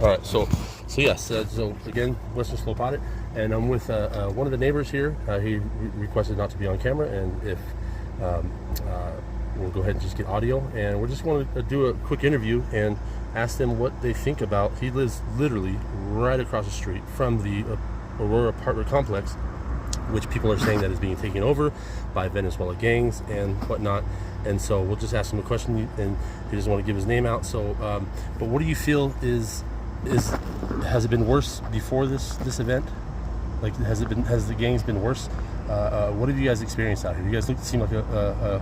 All right, so yes, so again, Western Slope Audit, and I'm with one of the neighbors here. He requested not to be on camera, and if we'll go ahead and just get audio, and we're just going to do a quick interview and ask them what they think about. He lives literally right across the street from the Aurora apartment complex, which people are saying that is being taken over by Venezuela gangs and whatnot. And so we'll just ask him a question, and he doesn't want to give his name out. So, but what do you feel has it been worse before this event? Like, has the gangs been worse? What have you guys experienced out here? You guys seem like a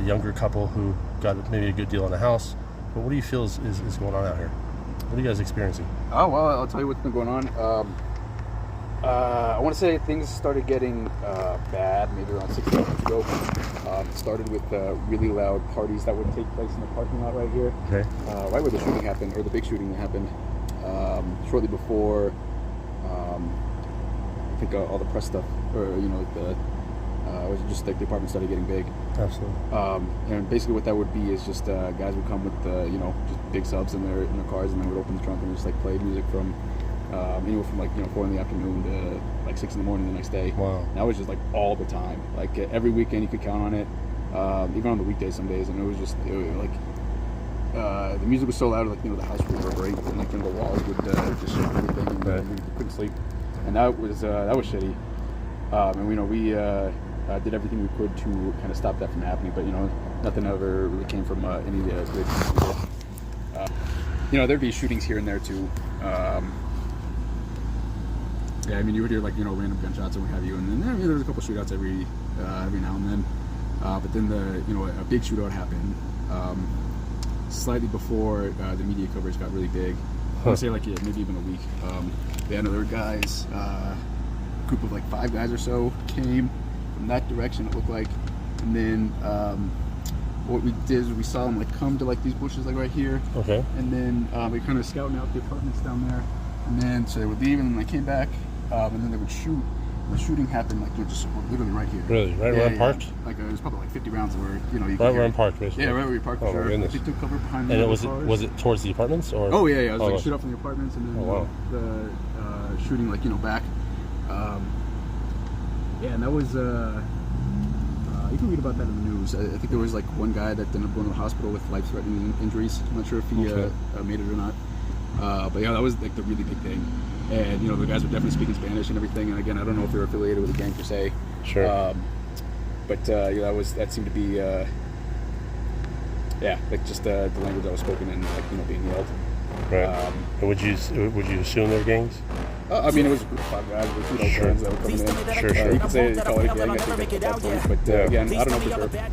younger couple who got maybe a good deal on a house. But what do you feel is going on out here? What are you guys experiencing? Oh, well, I'll tell you what's been going on. I want to say things started getting bad maybe around 6 months ago. It started with really loud parties that would take place in the parking lot right here. Okay. Right where the shooting happened, or the big shooting happened. Shortly before, I think all the press stuff, or it was just like the apartment started getting big. Absolutely. And basically what that would be is just guys would come with just big subs in their cars, and then would open the trunk and just like play music from anywhere from 4 in the afternoon to like 6 in the morning the next day. Wow. And that was just like all the time. Like every weekend you could count on it. Even on the weekdays some days, and it was just the music was so loud, the house would reverberate, and the walls would just shake everything, and right. We couldn't sleep. And that was shitty. And we did everything we could to kind of stop that from happening, but nothing ever really came from any of the good people. There'd be shootings here and there too. Yeah, I mean, you would hear random gunshots and what have you, and then there was a couple shootouts every now and then. But then a big shootout happened slightly before the media coverage got really big. I want to say maybe even a week. There were guys, a group of 5 guys or so came from that direction, it looked like, and then what we did is we saw them come to these bushes right here. Okay. And then we kind of scouting out the apartments down there, and then so they would leave, and then they came back, and then they would shoot. The shooting happened just literally right here. Really? Right where I'm parked? It was probably 50 rounds where you right where I'm parked, basically. Yeah, right where you parked. Oh, sure. my goodness. They took cover behind and the was it towards the apartments, or? Oh yeah. It was shoot up from the apartments, and then wow. the shooting back. And that was you can read about that in the news. I think there was one guy that ended up going to the hospital with life-threatening injuries. I'm not sure if he made it or not. But yeah, that was the really big thing. And the guys were definitely speaking Spanish and everything. And again, I don't know if they were affiliated with a gang per se. Sure. But that seemed to be just the language that was spoken and being yelled. Right. Would you assume they're gangs? I mean, it was a group of 5 guys with Sure. friends that were coming in. Sure. You could say call it a gang, I think, at that point. But again, I don't know for sure. Okay.